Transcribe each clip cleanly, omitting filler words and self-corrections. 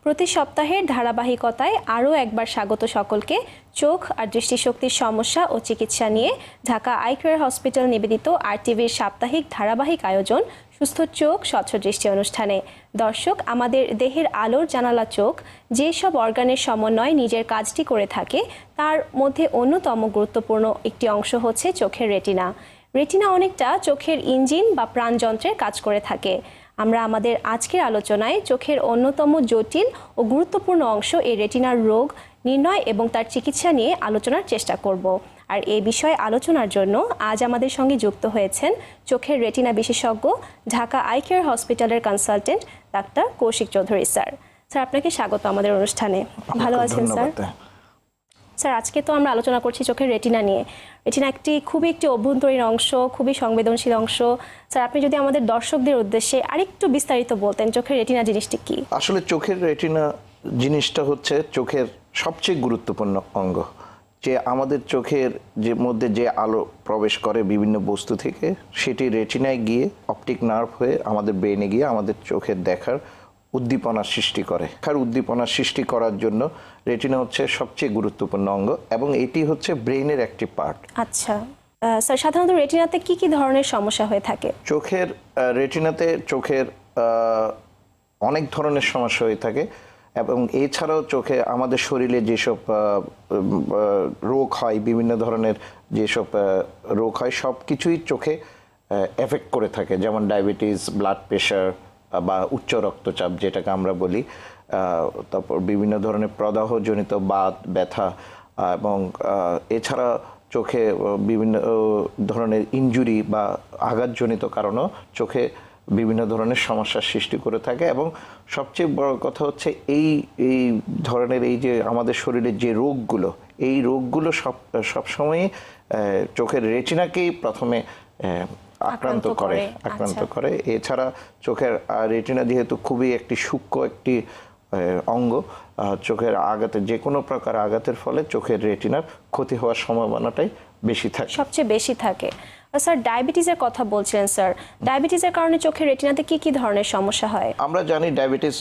প্রতি সপ্তাহের ধারাবাহিকতায় আরও একবার স্বাগত সকলকে। চোখ আর দৃষ্টিশক্তির সমস্যা ও চিকিৎসা নিয়ে ঢাকা আই কেয়ার হসপিটাল নিবেদিত RTVর সাপ্তাহিক ধারাবাহিক আয়োজন সুস্থ চোখ স্বচ্ছ দৃষ্টি অনুষ্ঠানে। দর্শক, আমাদের দেহের আলোর জানালা চোখ যেসব অর্গানের সমন্বয়ে নিজের কাজটি করে থাকে তার মধ্যে অন্যতম গুরুত্বপূর্ণ একটি অংশ হচ্ছে চোখের রেটিনা। রেটিনা অনেকটা চোখের ইঞ্জিন বা প্রাণযন্ত্রের কাজ করে থাকে। আমরা আমাদের আজকের আলোচনায় চোখের অন্যতম জটিল ও গুরুত্বপূর্ণ অংশ এই রেটিনার রোগ নির্ণয় এবং তার চিকিৎসা নিয়ে আলোচনার চেষ্টা করব। আর এই বিষয়ে আলোচনার জন্য আজ আমাদের সঙ্গে যুক্ত হয়েছেন চোখের রেটিনা বিশেষজ্ঞ, ঢাকা আই কেয়ার হসপিটালের consultant doctor Koushik Chowdhury sir. Sir, আপনাকে স্বাগত আমাদের অনুষ্ঠানে। ভালো আছেন স্যার? স্যার, আজকে তো আমরা আলোচনা করছি চোখের রেটিনা নিয়ে। রেটিনা খুবই একটি অভ্যন্তরীণ অংশ, খুবই সংবেদনশীল অংশ। স্যার, আপনি যদি আমাদের দর্শকদের উদ্দেশ্যে আরেকটু বিস্তারিত বলতেন চোখের রেটিনা জিনিসটি কি? আসলে চোখের রেটিনা জিনিসটা হচ্ছে চোখের সবচেয়ে গুরুত্বপূর্ণ অঙ্গ। যে আমাদের চোখের মধ্যে যে আলো প্রবেশ করে বিভিন্ন বস্তু থেকে, সেটি রেটিনায় গিয়ে অপটিক নার্ভ হয়ে আমাদের ব্রেনে গিয়ে আমাদের চোখের দেখার উদ্দীপনা সৃষ্টি করে। উদ্দীপনা সৃষ্টি করার জন্য রেটিনা হচ্ছে সবচেয়ে গুরুত্বপূর্ণ অঙ্গ এবং এটি হচ্ছে ব্রেনের একটি পার্ট। আচ্ছা স্যার, সাধারণত রেটিনাতে কি কি ধরনের সমস্যা হয়ে থাকে? চোখের রেটিনাতে চোখের অনেক ধরনের সমস্যা হয়ে থাকে এবং এছাড়াও চোখে আমাদের শরীরে যেসব রোগ হয়, বিভিন্ন ধরনের যেসব রোগ হয় সব কিছুই চোখে এফেক্ট করে থাকে। যেমন ডায়াবেটিস, ব্লাড প্রেশার বা উচ্চ রক্তচাপ যেটাকে আমরা বলি, তারপর বিভিন্ন ধরনের প্রদাহজনিত বাত ব্যথা এবং এছাড়া চোখে বিভিন্ন ধরনের ইনজুরি বা আঘাতজনিত কারণেও চোখে বিভিন্ন ধরনের সমস্যার সৃষ্টি করে থাকে। এবং সবচেয়ে বড় কথা হচ্ছে এই ধরনের এই যে আমাদের শরীরের যে রোগগুলো, এই রোগগুলো সবসময়ই চোখের রেটিনাকেই প্রথমে আক্রান্ত করে। এছাড়া চোখের রেটিনা যেহেতু খুবই একটি সূক্ষ্ম একটি অঙ্গ, চোখের আঘাতে যে কোনো প্রকার আঘাতের ফলে চোখের রেটিনার ক্ষতি হওয়ার সম্ভাবনাটাই সবচেয়ে বেশি থাকে। স্যার, ডায়াবেটিসের কথা বলছিলেন স্যার, ডায়াবেটিসের কারণে চোখের রেটিনাতে কি কি ধরনের সমস্যা হয়? আমরা জানি ডায়াবেটিস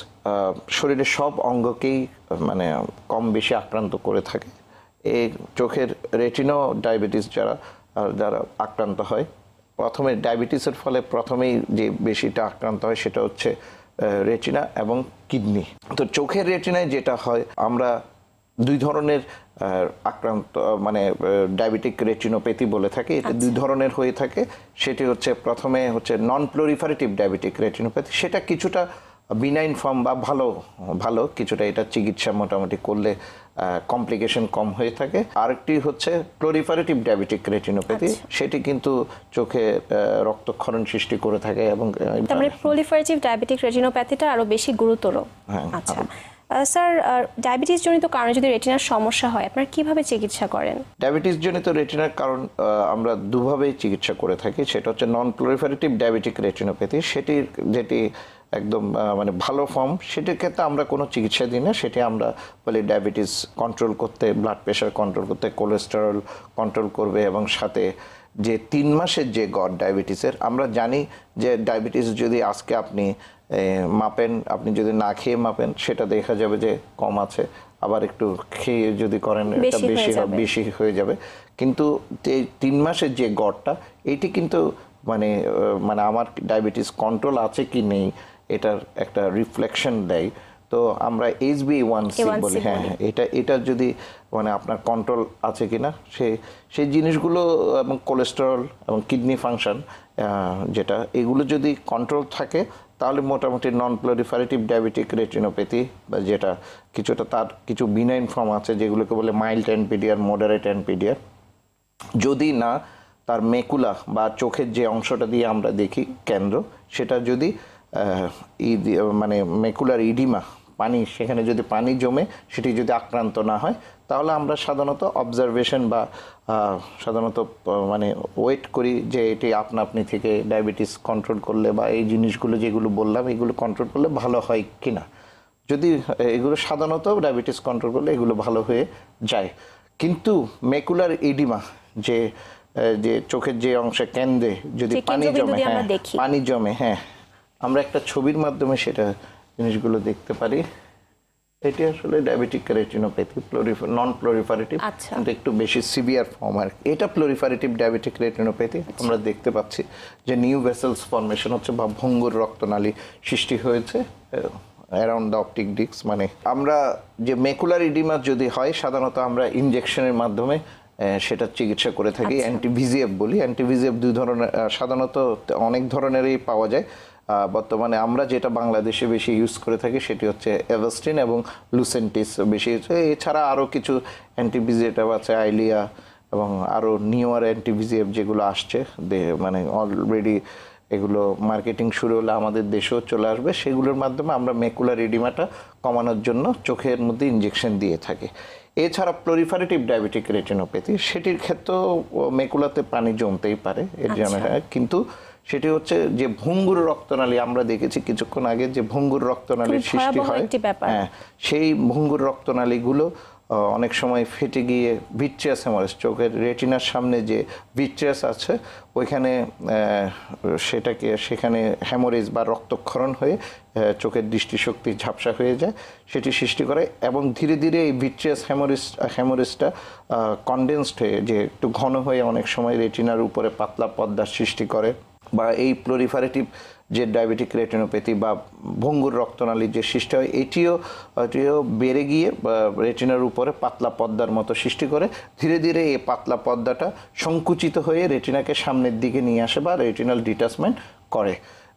শরীরের সব অঙ্গকেই মানে কম বেশি আক্রান্ত করে থাকে। এই চোখের রেটিনাও ডায়াবেটিস যারা আক্রান্ত হয়, প্রথমে ডায়াবেটিসের ফলে প্রথমেই যে বেশিটা আক্রান্ত হয় সেটা হচ্ছে রেটিনা এবং কিডনি। তো চোখের রেটিনায় যেটা হয়, আমরা দুই ধরনের আক্রান্ত মানে ডায়াবেটিক রেটিনোপ্যাথি বলে থাকি। এটা দুই ধরনের হয়ে থাকে। সেটি হচ্ছে প্রথমে হচ্ছে নন প্লোরিফারেটিভ ডায়াবেটিক রেটিনোপ্যাথি, সেটা কিছুটা বিনাইন ফর্ম বা ভালো কিছুটা, এটা চিকিৎসা মোটামুটি করলে কমপ্লিকেশন কম হয়ে থাকে। আরেকটি হচ্ছে প্লোরিফারেটিভ ডায়াবেটিক রেটিনোপ্যাথি, সেটি কিন্তু চোখে রক্তক্ষরণ সৃষ্টি করে থাকে এবং প্লোরিফারেটিভ ডায়াবেটিক রেটিনোপ্যাথিটা আরো বেশি গুরুতর। আচ্ছা স্যার, ডায়াবেটিস জনিত কারণে যদি রেটিনার সমস্যা হয় আপনারা কিভাবে চিকিৎসা করেন? ডায়াবেটিস জনিত রেটিনার কারণ আমরা দুভাবেই চিকিৎসা করে থাকি। সেটা হচ্ছে নন প্লোরিফারেটিভ ডায়াবেটিক রেটিনোপ্যাথি, যেটি একদম মানে ভালো ফর্ম, সেটির ক্ষেত্রে আমরা কোনো চিকিৎসা দিই না। সেটি আমরা বলি ডায়াবেটিস কন্ট্রোল করতে, ব্লাড প্রেশার কন্ট্রোল করতে, কোলেস্টেরল কন্ট্রোল করবে এবং সাথে যে 3 মাসের যে গড় ডায়াবেটিসের, আমরা জানি যে ডায়াবেটিস যদি আজকে আপনি মাপেন, আপনি যদি না খেয়ে মাপেন সেটা দেখা যাবে যে কম আছে, আবার একটু খেয়ে যদি করেন এটা বেশি হয়ে যাবে। কিন্তু 3 মাসের যে গড়টা, এইটি কিন্তু মানে আমার ডায়াবেটিস কন্ট্রোল আছে কি নেই এটার একটা রিফ্লেকশন দেয়। তো আমরা HbA1c বলি, এটা যদি মানে আপনার কন্ট্রোল আছে কিনা সেই জিনিসগুলো, এবং কোলেস্টেরল এবং কিডনি ফাংশন যেটা, এগুলো যদি কন্ট্রোল থাকে তাহলে মোটামুটি নন প্লোরিফারেটিভ ডায়াবেটিক রেটিনোপ্যাথি বা যেটা কিছুটা তার কিছু বিনাইন ফর্ম আছে যেগুলোকে বলে মাইল্ড এনপিডিআর, মডারেট এনপিডিআর, যদি না তার মেকুলা বা চোখের যে অংশটা দিয়ে আমরা দেখি কেন্দ্র, সেটা যদি মানে মেকুলার ইডিমা, পানি, সেখানে যদি পানি জমে সেটি যদি আক্রান্ত না হয়, তাহলে আমরা সাধারণত অবজারভেশন বা সাধারণত মানে ওয়েট করি যে এটি আপনি থেকে ডায়াবেটিস কন্ট্রোল করলে বা এই জিনিসগুলো যেগুলো বললাম এগুলো কন্ট্রোল করলে ভালো হয় কিনা। যদি এগুলো সাধারণত ডায়াবেটিস কন্ট্রোল করলে এগুলো ভালো হয়ে যায়। কিন্তু মেকুলার ইডিমা যে চোখের যে অংশে কেন্দ্রে যদি পানি জমে, আমরা একটা ছবির মাধ্যমে সেটা জিনিসগুলো দেখতে পারি। এটি আসলে ডায়াবেটিক রেটিনোপ্যাথি নন প্লোরিফারেটিভ, আচ্ছা। কিন্তু একটু বেশি সিভিয়ার ফর্ম আর কি। এটা প্লোরিফারেটিভ ডায়াবেটিক রেটিনোপ্যাথি। আমরা দেখতে পাচ্ছি যে নিউ ভেসেলস ফর্মেশন হচ্ছে বা ভঙ্গুর রক্তনালী সৃষ্টি হয়েছে অ্যারাউন্ড দ্য অপটিক ডিস্ক। মানে আমরা যে মেকুলার ইডিমা যদি হয় সাধারণত আমরা ইনজেকশনের মাধ্যমে সেটা চিকিৎসা করে থাকি। অ্যান্টিভিজিএফ বলি। অ্যান্টিভিজিএফ দুই ধরনের, সাধারণত অনেক ধরনেরই পাওয়া যায়। বর্তমানে আমরা যেটা বাংলাদেশে বেশি ইউজ করে থাকি সেটি হচ্ছে এভাস্টিন এবং লুসেন্টিস বেশি। এছাড়া আরও কিছু অ্যান্টিভিজিএফ আছে, আইলিয়া এবং আরও নিউয়ার অ্যান্টিভিজিএফ যেগুলো আসছে, মানে অলরেডি এগুলো মার্কেটিং শুরু হলে আমাদের দেশেও চলে আসবে। সেগুলোর মাধ্যমে আমরা মেকুলার ইডিমাটা কমানোর জন্য চোখের মধ্যে ইনজেকশন দিয়ে থাকি। এছাড়া প্লোরিফারেটিভ ডায়াবেটিক রেটিনোপ্যাথি, সেটির ক্ষেত্রেও মেকুলাতে পানি জমতেই পারে এর জন্য, কিন্তু সেটি হচ্ছে যে ভঙ্গুর রক্তনালী, আমরা দেখেছি কিছুক্ষণ আগে যে ভঙ্গুর রক্তনালীর সৃষ্টি হয়, হ্যাঁ, সেই ভঙ্গুর রক্তনালীগুলো অনেক সময় ফেটে গিয়ে ভিট্রিয়াস হেমারেজ, চোখের রেটিনার সামনে যে ভিট্রিয়াস আছে ওইখানে সেখানে হ্যামোরেজ বা রক্তক্ষরণ হয়ে চোখের দৃষ্টিশক্তি ঝাপসা হয়ে যায়, সেটি সৃষ্টি করে। এবং ধীরে ধীরে এই ভিট্রিয়াস হ্যামোরেজটা কনডেন্সড হয়ে যে একটু ঘন হয়ে অনেক সময় রেটিনার উপরে পাতলা পর্দার সৃষ্টি করে। বা এই প্লোরিফারেটিভ যে ডায়াবেটিক রেটিনোপ্যাথি বা ভঙ্গুর রক্তনালীর যে সৃষ্টি হয়, এটিও বেড়ে গিয়ে রেটিনার উপরে পাতলা পর্দার মতো সৃষ্টি করে। ধীরে ধীরে এই পাতলা পর্দাটা সংকুচিত হয়ে রেটিনাকে সামনের দিকে নিয়ে আসে বা রেটিনাল ডিটাচমেন্ট করে।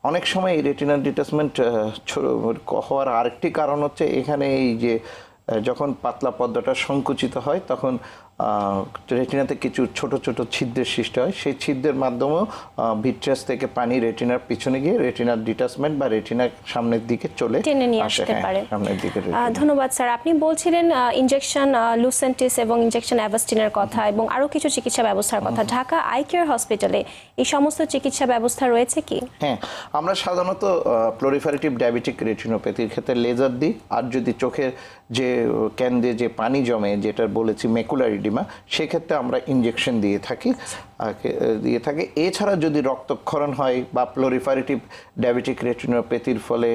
অনেক সময় এই রেটিনাল ডিটাচমেন্ট হওয়ার আরেকটি কারণ হচ্ছে এখানে এই যে যখন পাতলা পর্দাটা সংকুচিত হয় তখন রেটিনাতে কিছু ছোট ছোট ছিদ্রের সৃষ্টি হয়। সেই ছিদ্রের মাধ্যমেও ভিট্রিয়াস থেকে পানি রেটিনার পিছনে গিয়ে রেটিনার ডিটাচমেন্ট বা রেটিনার সামনের দিকে চলে আসে, সামনের দিকে। ধন্যবাদ স্যার। আপনি বলছিলেন ইনজেকশন লুসেন্টিস এবং ইনজেকশন অ্যাভাস্টিনের কথা এবং আরও কিছু চিকিৎসা ব্যবস্থার কথা। ঢাকা আই কেয়ার হসপিটালে এই সমস্ত চিকিৎসা ব্যবস্থা রয়েছে কি? হ্যাঁ, আমরা সাধারণত প্লোরিফারেটিভ ডায়াবেটিক রেটিনোপ্যাথির ক্ষেত্রে লেজার দিই। আর যদি চোখের যে কেন্দ্রে যে পানি জমে, যেটা বলেছি মেকুলার ইডিমা, সেক্ষেত্রে আমরা ইনজেকশন দিয়ে থাকি। এছাড়া যদি রক্তক্ষরণ হয় বা প্লোরিফারেটিভ ডায়াবেটিক রেটিনোপ্যাথির ফলে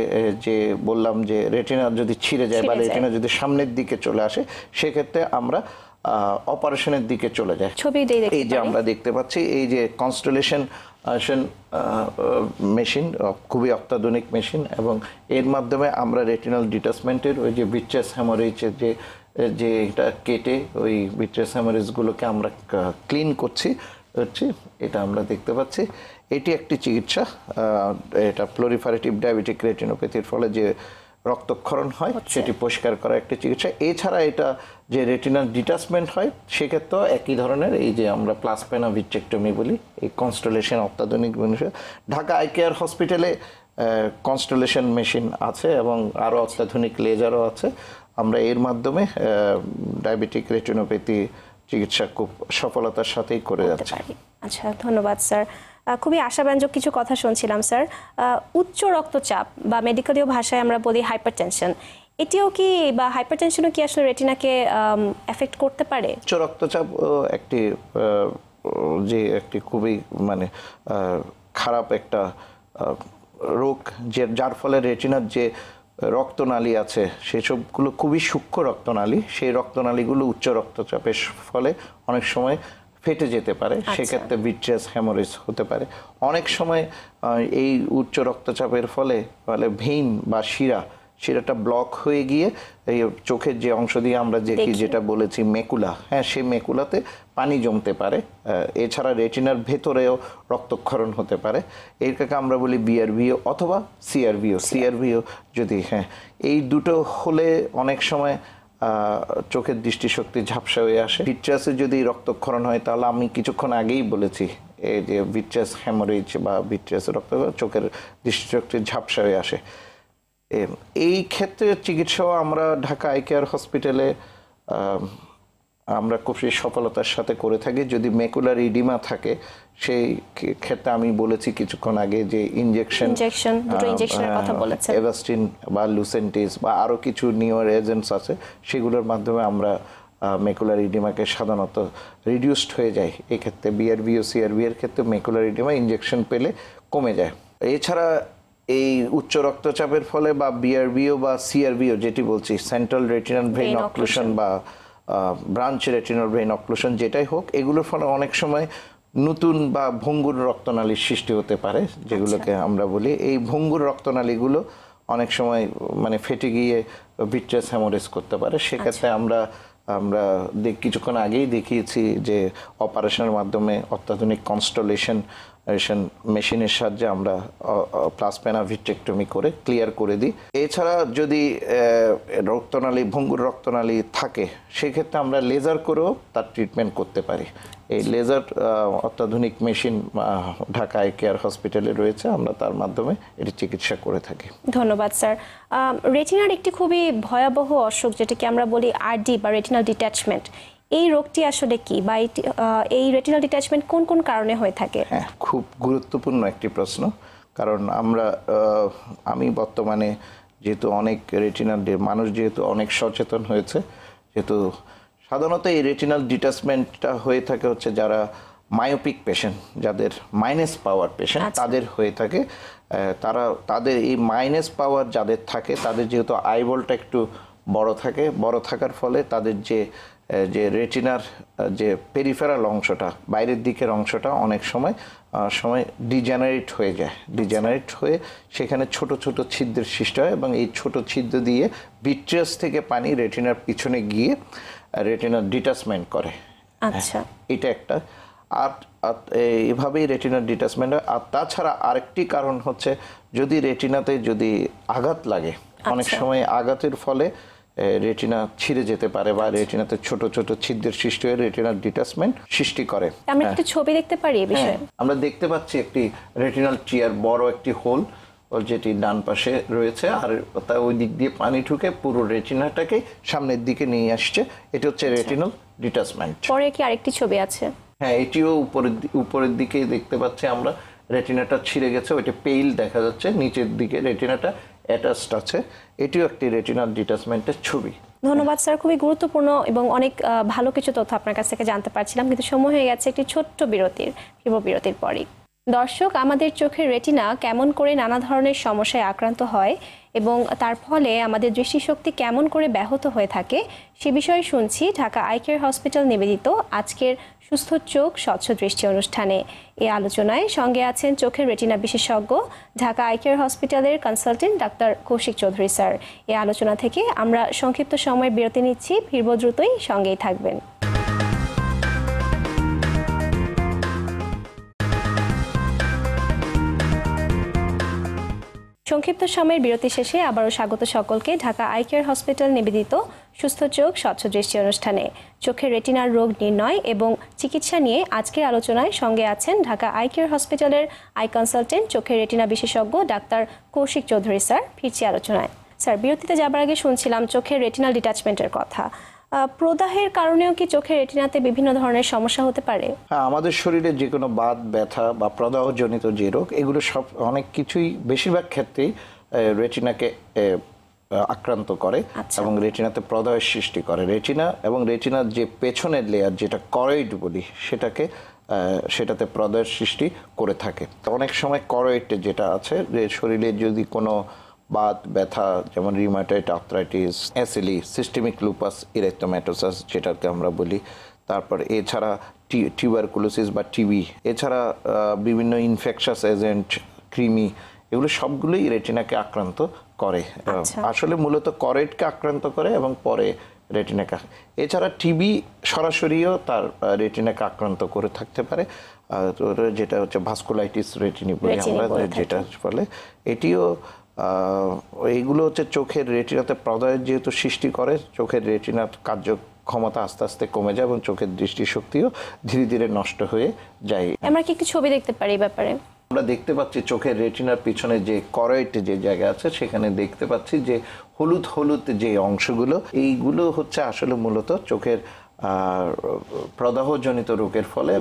যে বললাম যে রেটিনা যদি ছিঁড়ে যায় বা রেটিনা যদি সামনের দিকে চলে আসে, সেক্ষেত্রে আমরা অপারেশনের দিকে চলে যায়। এই যে আমরা দেখতে পাচ্ছি এই যে কনস্টেলেশন মেশিন, খুবই অত্যাধুনিক মেশিন, এবং এর মাধ্যমে আমরা রেটিনাল ডিটাচমেন্টের ওই যে ভিট্রিয়াস হ্যামোরেজের যে এটা কেটে ওই ভিট্রিয়াস হ্যামোরেজগুলোকে আমরা ক্লিন করছি। এটা আমরা দেখতে পাচ্ছি। এটি একটি চিকিৎসা, এটা প্লোরিফারেটিভ ডায়াবেটিক রেটিনোপ্যাথির ফলে যে রক্তক্ষরণ হয় সেটি পরিষ্কার করা একটি চিকিৎসা। এছাড়া এটা যে রেটিনাল ডিটাচমেন্ট হয় সেক্ষেত্রেও একই ধরনের, এই যে আমরা প্লাসপেনা ভিট্রেক্টমি বলি, এই কনস্টেলেশন অত্যাধুনিক বিষয়। ঢাকা আই কেয়ার হসপিটালে কনস্টেলেশন মেশিন আছে এবং আরও অত্যাধুনিক লেজারও আছে। আমরা এর মাধ্যমে ডায়াবেটিক রেটিনোপ্যাথি চিকিৎসা খুব সফলতার সাথেই করে যাচ্ছি। আচ্ছা, ধন্যবাদ স্যার। খুবই আশাব্যঞ্জক কিছু কথা শুনছিলাম স্যার। উচ্চ রক্তচাপ বা মেডিকেলীয় ভাষায় আমরা বলি হাইপারটেনশন, এটিও কি বা হাইপারটেনশনও কি আসলে রেটিনাকে এফেক্ট করতে পারে? উচ্চ রক্তচাপ একটি খুবই মানে খারাপ একটা রোগ, যার ফলে রেটিনার যে রক্তনালী আছে সেসবগুলো খুবই সূক্ষ্ম রক্তনালী, সেই রক্তনালীগুলো উচ্চ রক্তচাপের ফলে অনেক সময় ফেটে যেতে পারে। সেক্ষেত্রে ভিট্রিয়াস হ্যামোরেজ হতে পারে। অনেক সময় এই উচ্চ রক্তচাপের ফলে ভেইন বা শিরাটা ব্লক হয়ে গিয়ে এই চোখের যে অংশ দিয়ে আমরা দেখি, যেটা বলেছি মেকুলা, হ্যাঁ, সেই মেকুলাতে পানি জমতে পারে। এছাড়া রেটিনার ভেতরেও রক্তক্ষরণ হতে পারে। এটাকে আমরা বলি বিআরভিও অথবা সিআরভিও যদি, হ্যাঁ, এই দুটো হলে অনেক সময় চোখের দৃষ্টিশক্তি ঝাপসা হয়ে আসে। ভিট্রিয়াসে যদি রক্তক্ষরণ হয় তাহলে আমি কিছুক্ষণ আগেই বলেছি এই যে ভিট্রিয়াস হ্যামোরেজ বা ভিট্রিয়াস চোখের দৃষ্টিশক্তি ঝাপসা হয়ে আসে। এই ক্ষেত্রে চিকিৎসাও আমরা ঢাকা আই কেয়ার হসপিটালে আমরা খুব সফলতার সাথে করে থাকি। যদি মেকুলার ইডিমা থাকে সেই ক্ষেত্রে আমি বলেছি কিছুক্ষণ আগে যে এভাস্টিন বা লুসেন্টিস বা আরও কিছু নিউয়ার এজেন্টস আছে, সেগুলোর মাধ্যমে আমরা মেকুলার ইডিমাকে সাধারণত রিডিউসড হয়ে যায়। এক্ষেত্রে বিআরভি ও সিআরভি এর ক্ষেত্রে মেকুলার ইডিমা ইনজেকশন পেলে কমে যায়। এছাড়া এই উচ্চ রক্তচাপের ফলে বা বিআরবিও বা সিআরবিও যেটি বলছি, সেন্ট্রাল রেটিনাল ভেইন অক্লুশন বা ব্রাঞ্চ রেটিনাল ভেইন অক্লুশন, যেটাই হোক, এগুলোর ফলে অনেক সময় নতুন বা ভঙ্গুর রক্তনালীর সৃষ্টি হতে পারে, যেগুলোকে আমরা বলি। এই ভঙ্গুর রক্তনালীগুলো অনেক সময় মানে ফেটে গিয়ে ভিট্রাস হ্যামোরেজ করতে পারে। সেক্ষেত্রে আমরা কিছুক্ষণ আগেই দেখিয়েছি যে অপারেশনের মাধ্যমে অত্যাধুনিক কনস্টলেশন মেশিনের সাহায্যে আমরা প্লাসপেনা ভিট্রেক্টমি করে ক্লিয়ার করে দিই। এছাড়া যদি ভঙ্গুর রক্তনালী থাকে, সেক্ষেত্রে আমরা লেজার করেও তার ট্রিটমেন্ট করতে পারি। এই লেজার অত্যাধুনিক মেশিন ঢাকা আই কেয়ার হসপিটালে রয়েছে, আমরা তার মাধ্যমে এটি চিকিৎসা করে থাকি। ধন্যবাদ স্যার। রেটিনার একটি খুবই ভয়াবহ অসুখ, যেটাকে আমরা বলি আরডি বা রেটিনাল ডিট্যাচমেন্ট, এই রোগটি আসলে কি, বা এই রেটিনাল ডিট্যাচমেন্ট কোন কোন কারণে হয়ে থাকে? হ্যাঁ, খুব গুরুত্বপূর্ণ একটি প্রশ্ন। কারণ আমি বর্তমানে যেহেতু অনেক রেটিনাল মানুষ যেহেতু অনেক সচেতন হয়েছে, যেহেতু সাধারণত এই রেটিনাল ডিট্যাচমেন্টটা হয়ে থাকে হচ্ছে যারা মায়োপিক পেশেন্ট, যাদের মাইনাস পাওয়ার পেশেন্ট, তাদের হয়ে থাকে। তাদের এই মাইনাস পাওয়ার যাদের থাকে, তাদের যেহেতু আইবলটা একটু বড় থাকার ফলে তাদের যে রেটিনার যে পেরিফেরাল অংশটা, বাইরের দিকের অংশটা অনেক সময় ডিজেনারেট হয়ে যায়। ডিজেনারেট হয়ে সেখানে ছোট ছোট ছিদ্রের সৃষ্টি হয়, এবং এই ছোট ছিদ্র দিয়ে ভিট্রিয়াস থেকে পানি রেটিনার পিছনে গিয়ে রেটিনার ডিটাচমেন্ট করে। আচ্ছা, এটা একটা। আর এভাবেই রেটিনার ডিটাচমেন্ট হয়। আর তাছাড়া আরেকটি কারণ হচ্ছে যদি রেটিনাতে যদি আঘাত লাগে, অনেক সময় আঘাতের ফলে রেটিনা ছিঁড়ে যেতে পারে বা রেটিনাতে ছোট ছোট ছিদ্রের সৃষ্টি হয়ে রেটিনাল ডিটাচমেন্ট সৃষ্টি করে। আমরা একটু ছবি দেখতে পারি এই বিষয়ে? আমরা দেখতে পাচ্ছি একটি রেটিনাল টিয়ার, বড় একটি হোল যেটি ডান পাশে রয়েছে, আর তা ওই দিক দিয়ে পানি ঢুকে পুরো রেটিনাটাকে সামনের দিকে নিয়ে আসছে। এটা হচ্ছে রেটিনাল ডিটাচমেন্ট। পরে কি আরেকটি ছবি আছে? হ্যাঁ, এটিও উপরের দিকে দেখতে পাচ্ছি আমরা, রেটিনাটা ছিঁড়ে গেছে, ওইটা পেইল দেখা যাচ্ছে, নিচের দিকে রেটিনাটা অ্যাটাচড আছে। এটিও একটি রেটিনাল ডিটাচমেন্টের ছবি। ধন্যবাদ স্যার, খুবই গুরুত্বপূর্ণ এবং অনেক ভালো কিছু তথ্য আপনার কাছ থেকে জানতে পারছিলাম, কিন্তু সময় হয়ে গেছে একটি ছোট্ট বিরতির পরই। দর্শক, আমাদের চোখের রেটিনা কেমন করে নানা ধরনের সমস্যায় আক্রান্ত হয় এবং তার ফলে আমাদের দৃষ্টিশক্তি কেমন করে ব্যাহত হয়ে থাকে, সে বিষয়ে শুনছি ঢাকা আই কেয়ার হসপিটাল নিবেদিত আজকের সুস্থ চোখ স্বচ্ছ দৃষ্টি অনুষ্ঠানে। এই আলোচনায় সঙ্গে আছেন চোখের রেটিনা বিশেষজ্ঞ, ঢাকা আই কেয়ার হসপিটালের consultant doctor Koushik Chowdhury sir. এই আলোচনা থেকে আমরা সংক্ষিপ্ত সময় বিরতি নিচ্ছি, ফিরব দ্রুতই, সঙ্গেই থাকবেন। সংক্ষিপ্ত সময়ের বিরতি শেষে আবারও স্বাগত সকলকে ঢাকা আই কেয়ার হসপিটাল নিবেদিত সুস্থ চোখ স্বচ্ছ দৃষ্টি অনুষ্ঠানে। চোখের রেটিনার রোগ নির্ণয় এবং চিকিৎসা নিয়ে আজকের আলোচনায় সঙ্গে আছেন ঢাকা আই কেয়ার হসপিটালের আই কনসালটেন্ট, চোখের রেটিনা বিশেষজ্ঞ ডাক্তার কৌশিক চৌধুরী স্যার। ফিরছি আলোচনায়। স্যার, বিরতিতে যাবার আগে শুনছিলাম চোখের রেটিনাল ডিট্যাচমেন্টের কথা। প্রদাহের কারণেও কি চোখের রেটিনাতে বিভিন্ন ধরনের সমস্যা হতে পারে? হ্যাঁ, আমাদের শরীরে যে কোনো বাত, ব্যথা বা প্রদাহজনিত যে রোগ, এগুলো সব অনেক কিছুই বেশিরভাগ ক্ষেত্রেই রেটিনাকে আক্রান্ত করে এবং রেটিনাতে প্রদাহের সৃষ্টি করে। রেটিনা এবং রেটিনার যে পেছনের লেয়ার, যেটা করেইড বলি, সেটাতে প্রদাহের সৃষ্টি করে থাকে। অনেক সময় করেইড যেটা আছে, যে শরীরে যদি কোনো বাত, ব্যথা, যেমন rheumatoid arthritis, SLE, systemic lupus erythematosus যেটাকে আমরা বলি, তারপর এছাড়া টিউবারকুলোসিস বা টিবি, এছাড়া বিভিন্ন ইনফেকশাস এজেন্ট, কৃমি, এগুলো সবগুলোই রেটিনাকে আক্রান্ত করে। আসলে মূলত করেটকে আক্রান্ত করে এবং পরে রেটিনাকে। এছাড়া টিবি সরাসরিও তার রেটিনাকে আক্রান্ত করে থাকতে পারে, যেটা হচ্ছে ভাস্কুলাইটিস রেটিনি বলি আমরা, যেটা ফলে এটিও এইগুলো হচ্ছে চোখের রেটিনাতে প্রদাহের যেহেতু সৃষ্টি করে, চোখের রেটিনার কার্যক্ষমতা আস্তে আস্তে কমে যায় এবং চোখের দৃষ্টিশক্তিও ধীরে ধীরে নষ্ট হয়ে যায়। আমরা কি একটু ছবি দেখতে পারি এই ব্যাপারে? আমরা দেখতে পাচ্ছি চোখের রেটিনার পিছনে যে করেট যে জায়গা আছে, সেখানে দেখতে পাচ্ছি যে হলুদ হলুদ যে অংশগুলো, এইগুলো হচ্ছে আসলে মূলত চোখের প্রদাহজনিত রোগের ফলে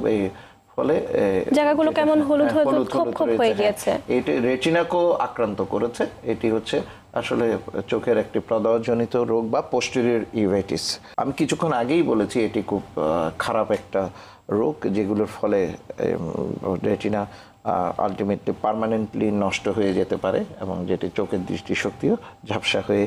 জায়গাগুলো কেমন হলুদ খোপ হয়ে গিয়েছে। এটি রেটিনাকেও আক্রান্ত করেছে। এটি হচ্ছে আসলে চোখের একটি প্রদাহজনিত রোগ বা পোস্টেরিয়র ইউভেটিস। আমি কিছুক্ষণ আগেই বলেছি এটি খুব খারাপ একটা রোগ, যেগুলোর ফলে রেটিনা আলটিমেটলি পার্মানেন্টলি নষ্ট হয়ে যেতে পারে এবং যেটি চোখের দৃষ্টিশক্তিও ঝাপসা হয়ে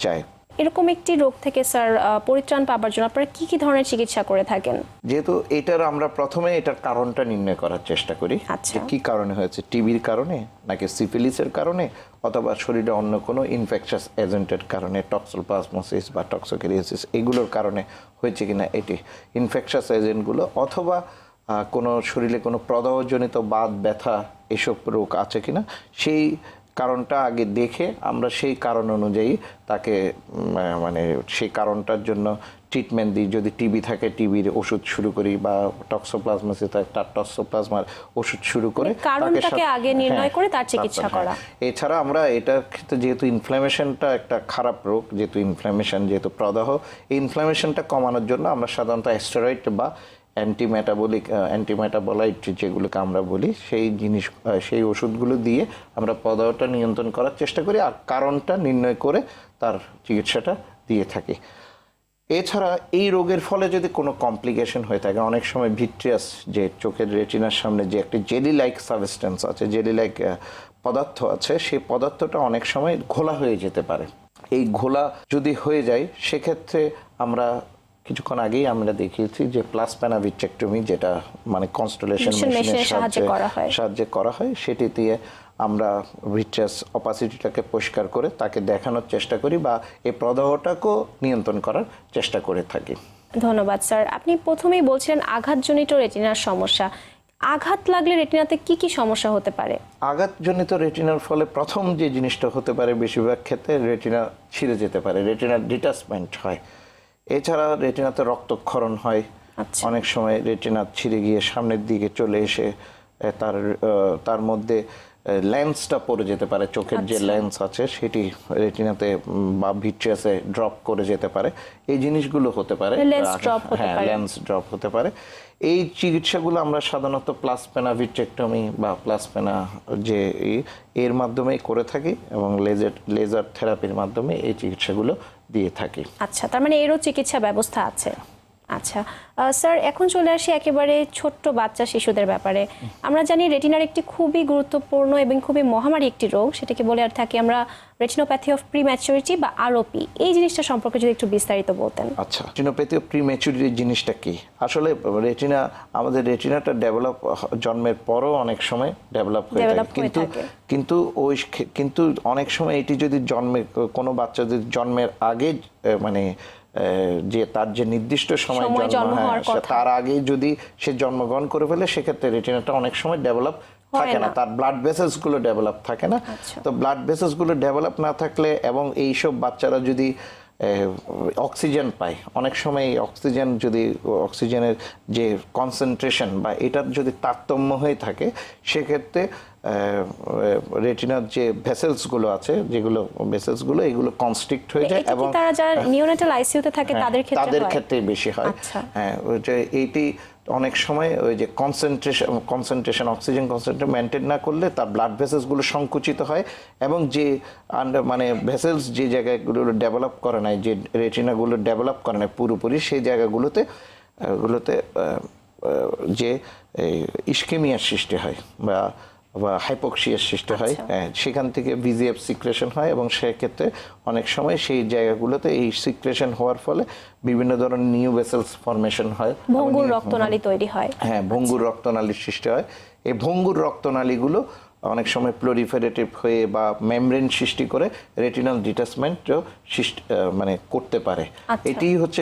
যায়। এরকম একটি রোগ থেকে স্যার পরিত্রাণ পাওয়ার জন্য আপনারা কি ধরনের চিকিৎসা করে থাকেন? যেহেতু এটার আমরা প্রথমে এটার কারণটা নির্ণয় করার চেষ্টা করি, যে কি কারণে হয়েছে, টিবির কারণে নাকি সিফিলিসের কারণে অথবা শরীরে অন্য কোনো ইনফেকশাস এজেন্টের কারণে, টক্সোপ্লাজমোসিস বা টক্সোক্যারিওসিস এগুলোর কারণে হয়েছে কিনা, এটি ইনফেকশাস এজেন্টগুলো অথবা কোনো শরীরে কোনো প্রদাহজনিত বাত ব্যথা এসব রোগ আছে কিনা সেই কারণটা আগে দেখে আমরা সেই কারণ অনুযায়ী তাকে মানে সেই কারণটার জন্য ট্রিটমেন্ট দিই। যদি টিবি থাকে টিবির ওষুধ শুরু করি বা টক্সোপ্লাজমোসিস থাকে তার টক্সোপ্লাজমার ওষুধ শুরু করে কারণটাকে আগে নির্ণয় করে তার চিকিৎসা করা। এছাড়া আমরা এটার ক্ষেত্রে যেহেতু ইনফ্ল্যামেশনটা একটা খারাপ রোগ, যেহেতু ইনফ্ল্যামেশন, যেহেতু প্রদাহ, এই ইনফ্ল্যামেশনটা কমানোর জন্য আমরা সাধারণত স্টেরয়েড বা অ্যান্টিমেটাবলাইট যেগুলোকে আমরা বলি সেই ওষুধগুলো দিয়ে আমরা প্রদাহটা নিয়ন্ত্রণ করার চেষ্টা করি আর কারণটা নির্ণয় করে তার চিকিৎসাটা দিয়ে থাকি। এছাড়া এই রোগের ফলে যদি কোনো কমপ্লিকেশন হয়ে থাকে, অনেক সময় ভিট্রিয়াস যে চোখের রেটিনার সামনে যে একটি জেলি লাইক সাবস্টেন্স আছে, জেলি লাইক পদার্থ আছে, সেই পদার্থটা অনেক সময় ঘোলা হয়ে যেতে পারে। এই ঘোলা যদি হয়ে যায় সেক্ষেত্রে আমরা কিছুক্ষণ আগেই আমরা দেখিয়েছি যে প্লাসপ্যানা ভিট্রেক্টমি, যেটা মানে কনস্টেলেশন মেশিনের সাহায্যে করা হয়, সেটি দিয়ে আমরা ভিট্রিয়াস অপাসিটিটাকে পরিষ্কার করে তাকে দেখানোর চেষ্টা করি বা এই প্রদাহটাকেও নিয়ন্ত্রণ করার চেষ্টা করে থাকি। ধন্যবাদ স্যার। আপনি প্রথমেই বলছিলেন আঘাতজনিত রেটিনার সমস্যা। আঘাত লাগলে রেটিনাতে কি কি সমস্যা হতে পারে? আঘাতজনিত রেটিনার ফলে প্রথম যে জিনিসটা হতে পারে, বেশিরভাগ ক্ষেত্রে রেটিনা ছিঁড়ে যেতে পারে, রেটিনার ডিটাচমেন্ট হয়। এছাড়া রেটিনাতে রক্তক্ষরণ হয়, অনেক সময় রেটিনা ছিঁড়ে গিয়ে সামনের দিকে চলে এসে তার মধ্যে লেন্সটা পড়ে যেতে পারে, চোখের যে লেন্স আছে সেটি রেটিনাতে বা ভিট্রিয়াসে ড্রপ করে যেতে পারে। এই জিনিসগুলো হতে পারে, লেন্স ড্রপ হতে পারে। এই চিকিৎসাগুলো আমরা সাধারণত প্লাসপ্যানা ভিট্রেক্টমি বা প্লাসপ্যানা যে এর মাধ্যমে করে থাকি এবং লেজার থেরাপির মাধ্যমে এই চিকিৎসাগুলো দিয়ে থাকি। আচ্ছা, তার মানে এরও চিকিৎসা ব্যবস্থা আছে। আচ্ছা স্যার, এখন চলে আসি একেবারে ছোট্ট বাচ্চা শিশুদের ব্যাপারে। আমরা জানি রেটিনার একটি খুবই গুরুত্বপূর্ণ এবং খুবই মহামারী একটি রোগ, সেটাকে বলে আর থাকি আমরা রেটিনোপ্যাথি অফ প্রিম্যাচুরিটি বা আরওপি। এই জিনিসটা সম্পর্কে যদি একটু বিস্তারিত বলতেন। আচ্ছা, রেটিনোপ্যাথি অফ প্রিম্যাচুরিটি জিনিসটা কি? আসলে আমাদের রেটিনাটা ডেভেলপ জন্মের পরও অনেক সময় ডেভেলপ হয়ে থাকে, কিন্তু অনেক সময় এটি যদি কোনো বাচ্চা যদি জন্মের আগে মানে যে তার যে নির্দিষ্ট সময় তার আগে যদি সে জন্মগ্রহণ করে ফেলে সেক্ষেত্রে রেটিনাটা অনেক সময় ডেভেলপ থাকে না, তার ব্লাড ভেসেলস গুলো ডেভেলপ থাকে না। তো ব্লাড ভেসেলস গুলো ডেভেলপ না থাকলে এবং এইসব বাচ্চারা যদি অক্সিজেন পায়, অনেক সময় অক্সিজেনের যে কনসেন্ট্রেশন বা এটার যদি তারতম্য হয়ে থাকে সেক্ষেত্রে রেটিনার যে ভেসেলসগুলো আছে, এগুলো কনস্ট্রিক্ট হয়ে যায় এবং তারা যারা নিওনেটাল আইসিইউতে থাকে তাদের ক্ষেত্রে বেশি হয়। হ্যাঁ, এইটি অনেক সময় ওই যে কনসেন্ট্রেশন অক্সিজেন কনসেন্ট্রেশন মেনটেন না করলে তার ব্লাড ভেসেলসগুলো সংকুচিত হয় এবং যে মানে ভেসেলস যে জায়গাগুলো ডেভেলপ করে নাই, যে রেটিনাগুলো ডেভেলপ করে নাই পুরোপুরি, সেই জায়গাগুলোতে যে ইসকেমিয়ার সৃষ্টি হয় বা হাইপোক্সিয়ার সৃষ্টি হয়, সেখান থেকে ভিজিএফ সিক্রেশন হয় এবং সেক্ষেত্রে অনেক সময় সেই জায়গাগুলোতে এই সিক্রেশন হওয়ার ফলে বিভিন্ন ধরনের নিউ ভেসেলস ফরমেশন হয়, ভঙ্গুর রক্তনালী তৈরি হয়। হ্যাঁ, ভঙ্গুর রক্তনালীর সৃষ্টি হয়। এই ভঙ্গুর রক্তনালীগুলো অনেক সময় প্লোরিফারেটিভ হয়ে বা মেমব্রেন সৃষ্টি করে রেটিনাল ডিটাচমেন্টও মানে করতে পারে। এটি হচ্ছে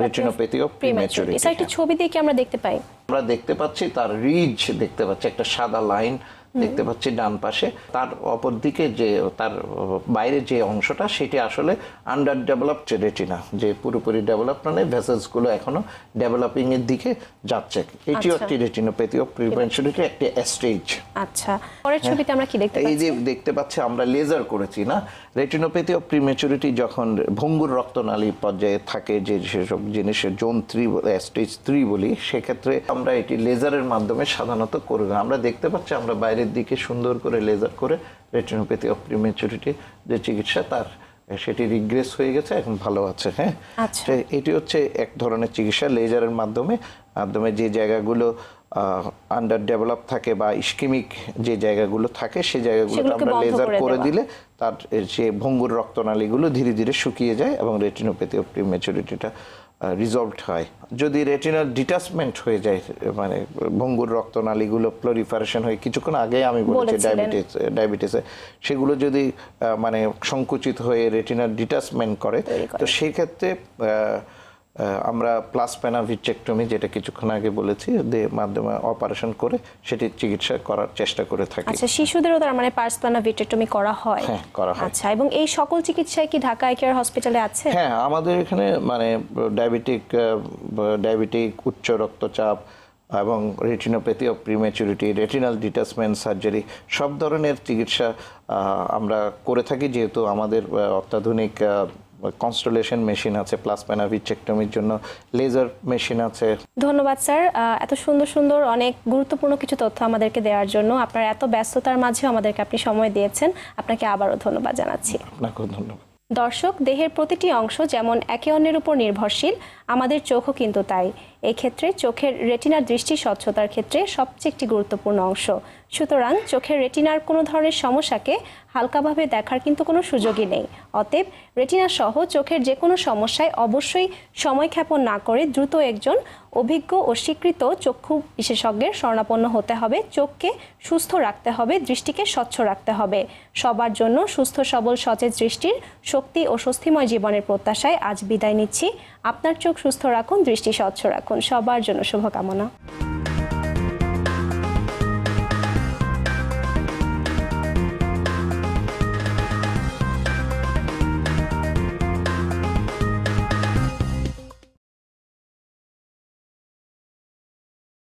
রেটিনোপ্যাথি অফ প্রিম্যাচুরিটি। এটা একটা ছবি দিয়ে কি আমরা দেখতে পাই? আমরা দেখতে পাচ্ছি তার রিজ দেখতে পাচ্ছি, একটা সাদা লাইন দেখতে পাচ্ছি ডান পাশে। তার অপর দিকে যে তার বাইরে যে অংশটা সেটি আসলে আন্ডার ডেভেলপড রেটিনা, যে পুরোপুরি ডেভেলপ নয়, ভেসেলস গুলো এখনো ডেভেলপিং এর দিকে যাচ্ছে। এটিও একটি রেটিনোপ্যাথি অফ প্রিম্যাচুরিটি একটি স্টেজ। আচ্ছা, পরের ছবিতে আমরা কি দেখতে পাচ্ছি? এই যে দেখতে পাচ্ছি আমরা লেজার করেছি না, রেটিনোপ্যাথি অফ প্রিম্যাচুরিটি যখন ভঙ্গুর রক্তনালী পর্যায়ে থাকে, যে সেসব জিনিসের জোন 3 স্টেজ 3 বলি, সেক্ষেত্রে আমরা এটি লেজারের মাধ্যমে সাধারণত করে আমরা দেখতে পাচ্ছি আমরা বাইরের দিকে সুন্দর করে লেজার করে রেটিনোপ্যাথি অফ প্রিম্যাচুরিটি যে চিকিৎসা তার সেটি রিগ্রেস হয়ে গেছে, এখন ভালো আছে। হ্যাঁ, এটি হচ্ছে এক ধরনের চিকিৎসা লেজারের মাধ্যমে মাধ্যমে যে জায়গাগুলো আন্ডার ডেভেলপ থাকে বা ইস্কিমিক যে জায়গাগুলো থাকে সেই জায়গাগুলো সেগুলোকে আমরা বন্ধ লেজার করে দেওয়া। দিলে তার যে ভঙ্গুর রক্তনালীগুলো ধীরে ধীরে শুকিয়ে যায় এবং রেটিনোপ্যাথি অফ প্রিম্যাচুরিটিটা রিজলভড হয়। যদি রেটিনাল ডিটাচমেন্ট হয়ে যায়, মানে ভঙ্গুর রক্তনালীগুলো প্লোরিফারেশন হয়ে, কিছুক্ষণ আগে আমি বলেছি বলেছিলেন। ডায়াবেটিসে সেগুলো যদি মানে সংকুচিত হয়ে রেটিনাল ডিটাচমেন্ট করে, তো সেই ক্ষেত্রে আমরা প্লাসপেনা ভিট্রেক্টমি, যেটা কিছুক্ষণ আগে বলেছি, মাধ্যমে অপারেশন করে সেটি চিকিৎসা করার চেষ্টা করে থাকি। আচ্ছা, শিশুদেরও তার মানে পার্সপ্লানা ভিট্রেক্টমি করা হয়? হ্যাঁ, করা হয়। আচ্ছা, এবং এই সকল চিকিৎসায় কি ঢাকা আই কেয়ার হসপিটালে আছে? হ্যাঁ, আমাদের এখানে মানে ডায়াবেটিক উচ্চ রক্তচাপ এবং retinopathy of prematurity, retinal detachment surgery, সব ধরনের চিকিৎসা আমরা করে থাকি, যেহেতু আমাদের অত্যাধুনিক কনস্টেলেশন মেশিন আছে, প্লাসপেনা ভিট্রেক্টমির জন্য লেজার মেশিন আছে। ধন্যবাদ স্যার, এত সুন্দর সুন্দর অনেক গুরুত্বপূর্ণ কিছু তথ্য আমাদেরকে দেওয়ার জন্য। আপনার এত ব্যস্ততার মাঝেও আমাদেরকে আপনি সময় দিয়েছেন, আপনাকে আবারও ধন্যবাদ জানাচ্ছি। আপনাকেও ধন্যবাদ। দর্শক, দেহের প্রতিটি অংশ যেমন একে অন্যের উপর নির্ভরশীল, আমাদের চোখও কিন্তু তাই। এই ক্ষেত্রে চোখের রেটিনার দৃষ্টি স্বচ্ছতার ক্ষেত্রে সবচেয়ে একটি গুরুত্বপূর্ণ অংশ। সুতরাং চোখের রেটিনার কোনো ধরনের সমস্যাকে হালকাভাবে দেখার কিন্তু কোনো সুযোগই নেই। অতএব রেটিনা সহ চোখের যে কোনো সমস্যায় অবশ্যই সময়ক্ষেপণ না করে দ্রুত একজন অভিজ্ঞ ও স্বীকৃত চক্ষু বিশেষজ্ঞের শরণাপন্ন হতে হবে। চোখকে সুস্থ রাখতে হবে, দৃষ্টিকে স্বচ্ছ রাখতে হবে। সবার জন্য সুস্থ সবল সতেজ দৃষ্টির শক্তি ও স্বস্তিময় জীবনের প্রত্যাশায় আজ বিদায় নিচ্ছি। আপনার চোখ সুস্থ রাখুন, দৃষ্টি স্বচ্ছ রাখুন। সবার জন্য শুভকামনা।